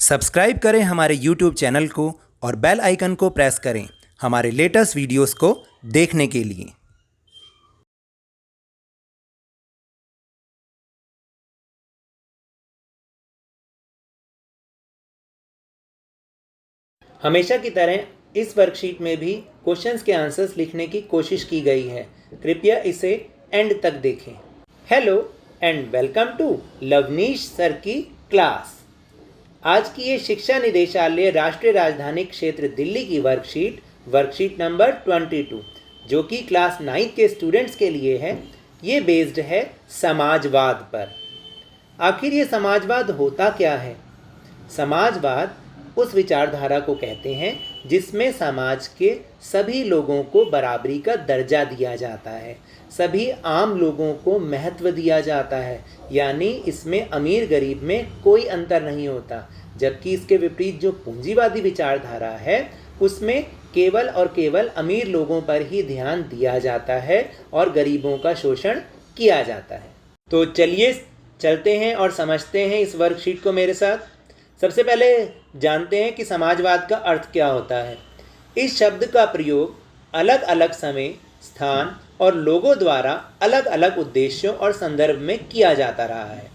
Subscribe करें हमारे YouTube channel को और बेल आइकन को प्रेस करें हमारे लेटेस्ट वीडियोस को देखने के लिए। हमेशा की तरह इस वर्कशीट में भी क्वेश्चंस के आंसर्स लिखने की कोशिश की गई है। कृपया इसे एंड तक देखें। Hello and welcome to Lavneesh sir की क्लास। आज की ये शिक्षा निदेशालय राष्ट्रीय राजधानी क्षेत्र दिल्ली की वर्कशीट नंबर 22 जो कि क्लास 9 के स्टूडेंट्स के लिए है, ये बेस्ड है समाजवाद पर। आखिर ये समाजवाद होता क्या है? समाजवाद उस विचारधारा को कहते हैं जिसमें समाज के सभी लोगों को बराबरी का दर्जा दिया जाता है, सभी आम लोगों को महत्व दिया जाता है, यानी इसमें अमीर गरीब में कोई अंतर नहीं होता। जबकि इसके विपरीत जो पूंजीवादी विचारधारा है उसमें केवल और केवल अमीर लोगों पर ही ध्यान दिया जाता है और गरीबों का शोषण किया जाता है। तो चलिए चलते हैं और समझते हैं इस वर्कशीट को मेरे साथ। सबसे पहले जानते हैं कि समाजवाद का अर्थ क्या होता है। इस शब्द का प्रयोग अलग अलग समय, स्थान और लोगों द्वारा अलग अलग उद्देश्यों और संदर्भ में किया जाता रहा है।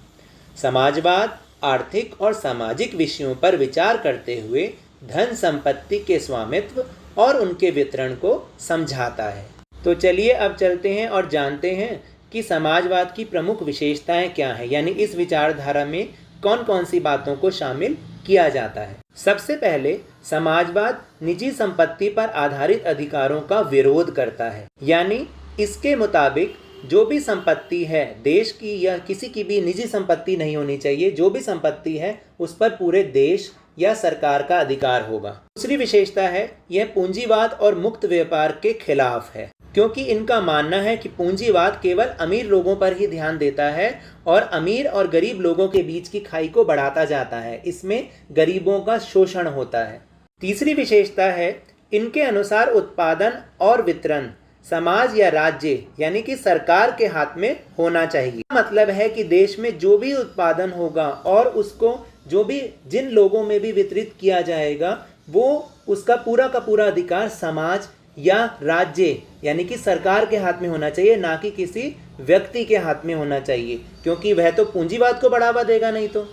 समाजवाद आर्थिक और सामाजिक विषयों पर विचार करते हुए धन संपत्ति के स्वामित्व और उनके वितरण को समझाता है। तो चलिए अब चलते हैं और जानते हैं कि समाजवाद की प्रमुख विशेषताएं क्या हैं, यानी इस विचारधारा में कौन कौन सी बातों को शामिल किया जाता है। सबसे पहले समाजवाद निजी संपत्ति पर आधारित अधिकारों का विरोध करता है, यानी इसके मुताबिक जो भी संपत्ति है देश की या किसी की भी निजी संपत्ति नहीं होनी चाहिए। जो भी संपत्ति है उस पर पूरे देश या सरकार का अधिकार होगा। दूसरी विशेषता है यह पूंजीवाद और मुक्त व्यापार के खिलाफ है, क्योंकि इनका मानना है कि पूंजीवाद केवल अमीर लोगों पर ही ध्यान देता है और अमीर और गरीब लोगों के बीच की खाई को बढ़ाता जाता है। इसमें गरीबों का शोषण होता है। तीसरी विशेषता है इनके अनुसार उत्पादन और वितरण समाज या राज्य यानी कि सरकार के हाथ में होना चाहिए। मतलब है कि देश में जो भी उत्पादन होगा और उसको जो भी जिन लोगों में भी वितरित किया जाएगा वो उसका पूरा का पूरा अधिकार समाज या राज्य यानी कि सरकार के हाथ में होना चाहिए, ना कि किसी व्यक्ति के हाथ में होना चाहिए, क्योंकि वह तो पूंजीवाद को बढ़ावा देगा नहीं तो।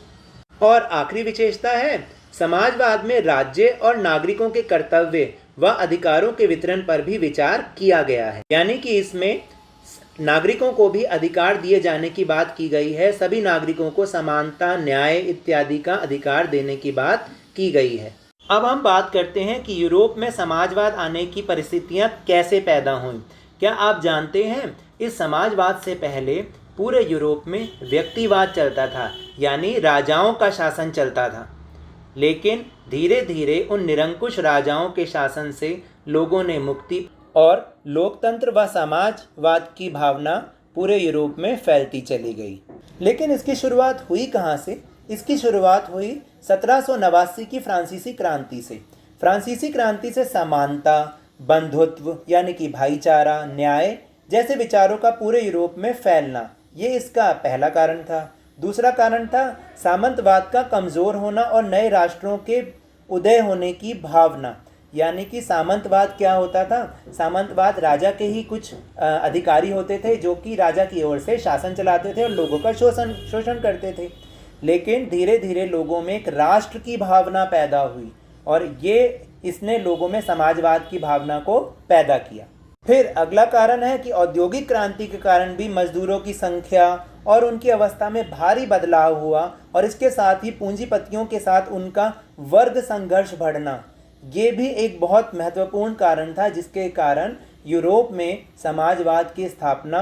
और आखिरी विशेषता है समाजवाद में राज्य और नागरिकों के कर्तव्य व अधिकारों के वितरण पर भी विचार किया गया है, यानी कि इसमें नागरिकों को भी अधिकार दिए जाने की बात की गई है। सभी नागरिकों को समानता, न्याय इत्यादि का अधिकार देने की बात की गई है। अब हम बात करते हैं कि यूरोप में समाजवाद आने की परिस्थितियां कैसे पैदा हुई। क्या आप जानते हैं इस समाजवाद से पहले पूरे यूरोप में व्यक्तिवाद चलता था, यानी राजाओं का शासन चलता था। लेकिन धीरे धीरे उन निरंकुश राजाओं के शासन से लोगों ने मुक्ति और लोकतंत्र व समाजवाद की भावना पूरे यूरोप में फैलती चली गई। लेकिन इसकी शुरुआत हुई कहाँ से? इसकी शुरुआत हुई 1789 की फ्रांसीसी क्रांति से। फ्रांसीसी क्रांति से समानता, बंधुत्व यानी कि भाईचारा, न्याय जैसे विचारों का पूरे यूरोप में फैलना, ये इसका पहला कारण था। दूसरा कारण था सामंतवाद का कमज़ोर होना और नए राष्ट्रों के उदय होने की भावना। यानी कि सामंतवाद क्या होता था? सामंतवाद राजा के ही कुछ अधिकारी होते थे जो कि राजा की ओर से शासन चलाते थे और लोगों का शोषण करते थे। लेकिन धीरे धीरे लोगों में एक राष्ट्र की भावना पैदा हुई और इसने लोगों में समाजवाद की भावना को पैदा किया। फिर अगला कारण है कि औद्योगिक क्रांति के कारण भी मजदूरों की संख्या और उनकी अवस्था में भारी बदलाव हुआ और इसके साथ ही पूंजीपतियों के साथ उनका वर्ग संघर्ष बढ़ना, ये भी एक बहुत महत्वपूर्ण कारण था जिसके कारण यूरोप में समाजवाद की स्थापना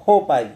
हो पाई।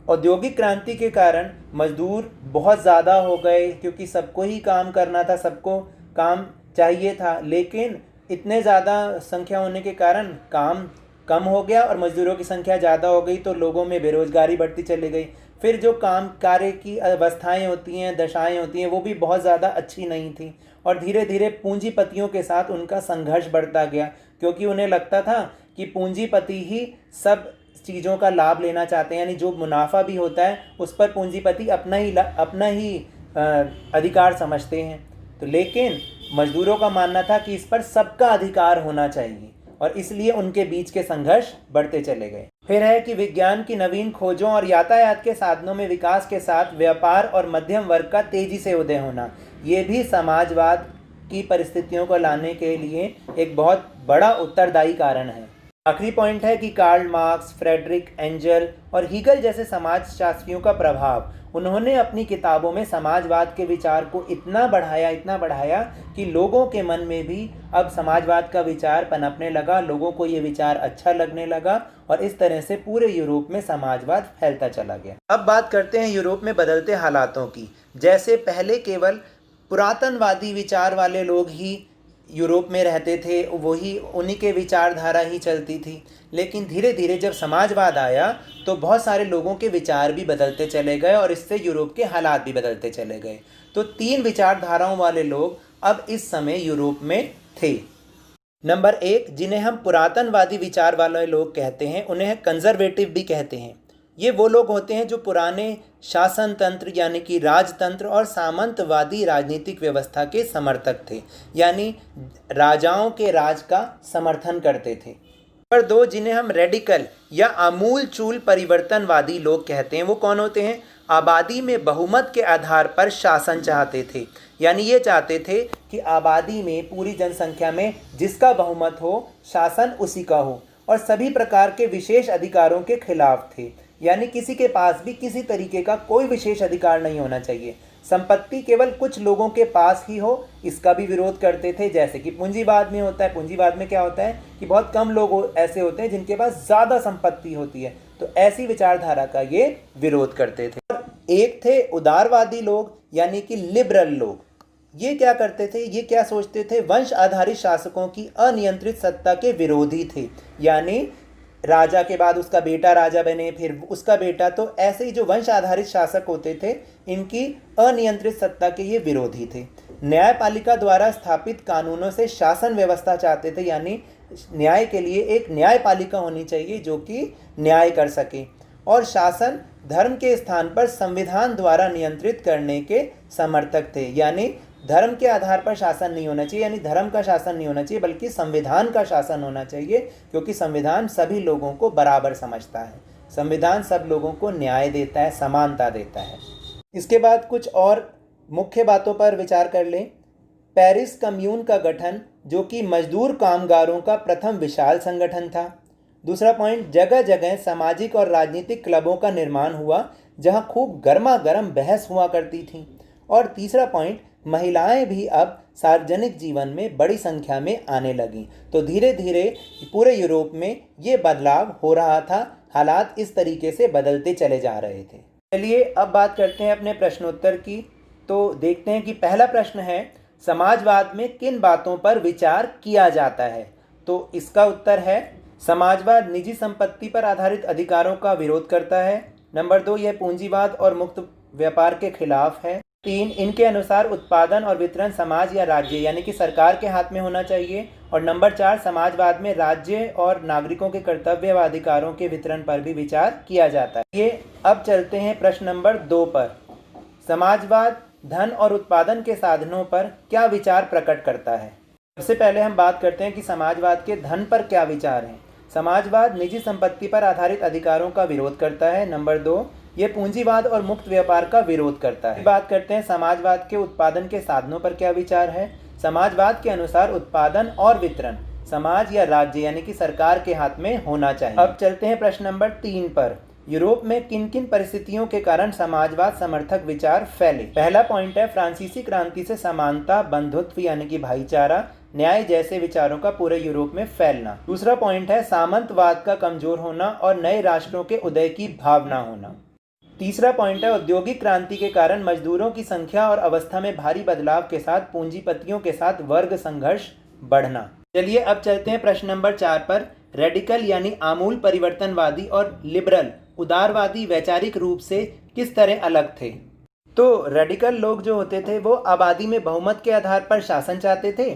औद्योगिक क्रांति के कारण मजदूर बहुत ज़्यादा हो गए क्योंकि सबको ही काम करना था, सबको काम चाहिए था। लेकिन इतने ज़्यादा संख्या होने के कारण काम कम हो गया और मजदूरों की संख्या ज़्यादा हो गई, तो लोगों में बेरोजगारी बढ़ती चली गई। फिर जो काम कार्य की अवस्थाएं होती हैं, दशाएं होती हैं, वो भी बहुत ज़्यादा अच्छी नहीं थी और धीरे धीरे पूंजीपतियों के साथ उनका संघर्ष बढ़ता गया, क्योंकि उन्हें लगता था कि पूंजीपति ही सब चीज़ों का लाभ लेना चाहते हैं, यानी जो मुनाफा भी होता है उस पर पूंजीपति अपना ही अधिकार समझते हैं। तो लेकिन मजदूरों का मानना था कि इस पर सबका अधिकार होना चाहिए और इसलिए उनके बीच के संघर्ष बढ़ते चले गए। फिर है कि विज्ञान की नवीन खोजों और यातायात के साधनों में विकास के साथ व्यापार और मध्यम वर्ग का तेजी से उदय होना, ये भी समाजवाद की परिस्थितियों को लाने के लिए एक बहुत बड़ा उत्तरदायी कारण है। आखिरी पॉइंट है कि कार्ल मार्क्स, फ्रेडरिक एंजल और हीगल जैसे समाजशास्त्रियों का प्रभाव, उन्होंने अपनी किताबों में समाजवाद के विचार को इतना बढ़ाया कि लोगों के मन में भी अब समाजवाद का विचार पनपने लगा, लोगों को ये विचार अच्छा लगने लगा और इस तरह से पूरे यूरोप में समाजवाद फैलता चला गया। अब बात करते हैं यूरोप में बदलते हालातों की। जैसे पहले केवल पुरातनवादी विचार वाले लोग ही यूरोप में रहते थे, वही उन्हीं के विचारधारा ही चलती थी, लेकिन धीरे धीरे जब समाजवाद आया तो बहुत सारे लोगों के विचार भी बदलते चले गए और इससे यूरोप के हालात भी बदलते चले गए। तो 3 विचारधाराओं वाले लोग अब इस समय यूरोप में थे। नंबर 1, जिन्हें हम पुरातनवादी विचार वाले लोग कहते हैं, उन्हें कंजर्वेटिव भी कहते हैं। ये वो लोग होते हैं जो पुराने शासन तंत्र यानी कि राजतंत्र और सामंतवादी राजनीतिक व्यवस्था के समर्थक थे, यानी राजाओं के राज का समर्थन करते थे। नंबर 2, जिन्हें हम रेडिकल या आमूलचूल परिवर्तनवादी लोग कहते हैं, वो कौन होते हैं? आबादी में बहुमत के आधार पर शासन चाहते थे, यानी ये चाहते थे कि आबादी में, पूरी जनसंख्या में जिसका बहुमत हो, शासन उसी का हो और सभी प्रकार के विशेष अधिकारों के खिलाफ थे, यानी किसी के पास भी किसी तरीके का कोई विशेष अधिकार नहीं होना चाहिए। संपत्ति केवल कुछ लोगों के पास ही हो, इसका भी विरोध करते थे, जैसे कि पूंजीवाद में होता है। पूंजीवाद में क्या होता है कि बहुत कम लोग ऐसे होते हैं जिनके पास ज़्यादा संपत्ति होती है, तो ऐसी विचारधारा का ये विरोध करते थे। और एक थे उदारवादी लोग यानी कि लिबरल लोग। ये क्या करते थे, ये क्या सोचते थे? वंश आधारित शासकों की अनियंत्रित सत्ता के विरोधी थे, यानी राजा के बाद उसका बेटा राजा बने, फिर उसका बेटा, तो ऐसे ही जो वंश आधारित शासक होते थे, इनकी अनियंत्रित सत्ता के ये विरोधी थे। न्यायपालिका द्वारा स्थापित कानूनों से शासन व्यवस्था चाहते थे, यानी न्याय के लिए एक न्यायपालिका होनी चाहिए जो कि न्याय कर सके, और शासन धर्म के स्थान पर संविधान द्वारा नियंत्रित करने के समर्थक थे, यानी धर्म के आधार पर शासन नहीं होना चाहिए, यानी धर्म का शासन नहीं होना चाहिए, बल्कि संविधान का शासन होना चाहिए, क्योंकि संविधान सभी लोगों को बराबर समझता है। संविधान सब लोगों को न्याय देता है, समानता देता है। इसके बाद कुछ और मुख्य बातों पर विचार कर लें। पेरिस कम्यून का गठन, जो कि मजदूर कामगारों का प्रथम विशाल संगठन था। दूसरा पॉइंट, जगह जगह सामाजिक और राजनीतिक क्लबों का निर्माण हुआ, जहां खूब गर्मा गर्म बहस हुआ करती थी। और तीसरा पॉइंट, महिलाएं भी अब सार्वजनिक जीवन में बड़ी संख्या में आने लगीं। तो धीरे धीरे पूरे यूरोप में ये बदलाव हो रहा था, हालात इस तरीके से बदलते चले जा रहे थे। चलिए अब बात करते हैं अपने प्रश्नोत्तर की। तो देखते हैं कि पहला प्रश्न है, समाजवाद में किन बातों पर विचार किया जाता है? तो इसका उत्तर है, समाजवाद निजी संपत्ति पर आधारित अधिकारों का विरोध करता है। नंबर 2, यह पूंजीवाद और मुक्त व्यापार के खिलाफ है। 3, इनके अनुसार उत्पादन और वितरण समाज या राज्य यानी कि सरकार के हाथ में होना चाहिए। और नंबर 4, समाजवाद में राज्य और नागरिकों के कर्तव्य व अधिकारों के वितरण पर भी विचार किया जाता है। ये अब चलते हैं प्रश्न नंबर 2 पर। समाजवाद धन और उत्पादन के साधनों पर क्या विचार प्रकट करता है? सबसे पहले हम बात करते हैं कि समाजवाद के धन पर क्या विचार हैं। समाजवाद निजी संपत्ति पर आधारित अधिकारों का विरोध करता है। नंबर 2, ये पूंजीवाद और मुक्त व्यापार का विरोध करता है। बात करते हैं समाजवाद के उत्पादन के साधनों पर क्या विचार है। समाजवाद के अनुसार उत्पादन और वितरण समाज या राज्य यानी कि सरकार के हाथ में होना चाहिए। अब चलते हैं प्रश्न नंबर 3 पर। यूरोप में किन किन परिस्थितियों के कारण समाजवाद समर्थक विचार फैले? पहला पॉइंट है, फ्रांसीसी क्रांति से समानता, बंधुत्व यानी कि भाईचारा, न्याय जैसे विचारों का पूरे यूरोप में फैलना। दूसरा पॉइंट है, सामंतवाद का कमजोर होना और नए राष्ट्रों के उदय की भावना होना। तीसरा पॉइंट है, औद्योगिक क्रांति के कारण मजदूरों की संख्या और अवस्था में भारी बदलाव के साथ पूंजीपतियों के साथ वर्ग संघर्ष बढ़ना। चलिए अब चलते हैं प्रश्न नंबर 4 पर। रेडिकल यानी आमूल परिवर्तनवादी और लिबरल उदारवादी वैचारिक रूप से किस तरह अलग थे? तो रेडिकल लोग जो होते थे वो आबादी में बहुमत के आधार पर शासन चाहते थे,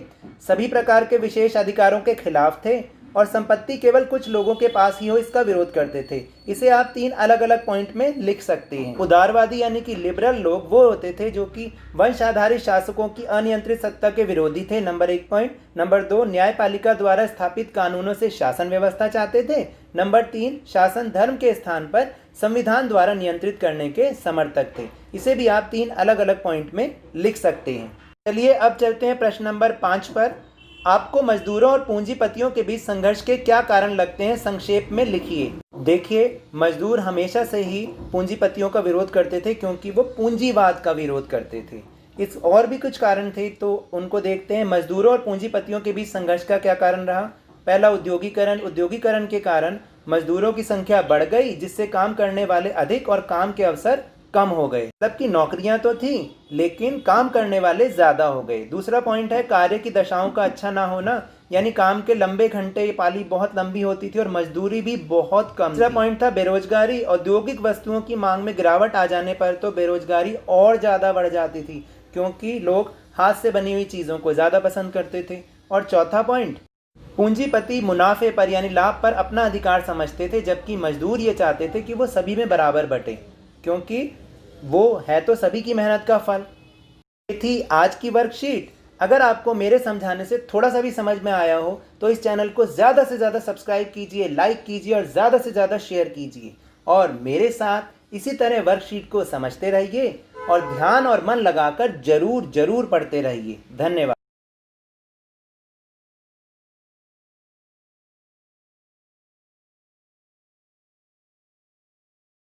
सभी प्रकार के विशेष अधिकारों के खिलाफ थे और संपत्ति केवल कुछ लोगों के पास ही हो इसका विरोध करते थे। इसे आप 3 अलग अलग पॉइंट में लिख सकते हैं। उदारवादी यानी कि लिबरल लोग वो होते थे जो कि वंश आधारित शासकों की अनियंत्रित सत्ता के विरोधी थे, नंबर 1 पॉइंट। नंबर 2, न्यायपालिका द्वारा स्थापित कानूनों से शासन व्यवस्था चाहते थे। नंबर 3, शासन धर्म के स्थान पर संविधान द्वारा नियंत्रित करने के समर्थक थे। इसे भी आप 3 अलग अलग पॉइंट में लिख सकते हैं। चलिए अब चलते हैं प्रश्न नंबर 5 पर। आपको मजदूरों और पूंजीपतियों के बीच संघर्ष के क्या कारण लगते हैं, संक्षेप में लिखिए। देखिए, मजदूर हमेशा से ही पूंजीपतियों का विरोध करते थे क्योंकि वो पूंजीवाद का विरोध करते थे। इस और भी कुछ कारण थे तो उनको देखते हैं। मजदूरों और पूंजीपतियों के बीच संघर्ष का क्या कारण रहा? पहला, उद्योगीकरण। उद्योगीकरण के कारण मजदूरों की संख्या बढ़ गई जिससे काम करने वाले अधिक और काम के अवसर कम हो गए। मतलब कि नौकरियां तो थी लेकिन काम करने वाले ज्यादा हो गए। दूसरा पॉइंट है कार्य की दशाओं का अच्छा ना होना, यानी काम के लंबे घंटे, ये पाली बहुत लंबी होती थी और मजदूरी भी बहुत कम। तीसरा पॉइंट था बेरोजगारी। औद्योगिक वस्तुओं की मांग में गिरावट आ जाने पर तो बेरोजगारी और ज्यादा बढ़ जाती थी क्योंकि लोग हाथ से बनी हुई चीजों को ज्यादा पसंद करते थे। और चौथा पॉइंट, पूंजीपति मुनाफे पर यानी लाभ पर अपना अधिकार समझते थे, जबकि मजदूर ये चाहते थे कि वो सभी में बराबर बटे क्योंकि वो है तो सभी की मेहनत का फल। ये थी आज की वर्कशीट। अगर आपको मेरे समझाने से थोड़ा सा भी समझ में आया हो तो इस चैनल को ज़्यादा से ज़्यादा सब्सक्राइब कीजिए, लाइक कीजिए और ज़्यादा से ज़्यादा शेयर कीजिए। और मेरे साथ इसी तरह वर्कशीट को समझते रहिए और ध्यान और मन लगाकर जरूर पढ़ते रहिए। धन्यवाद।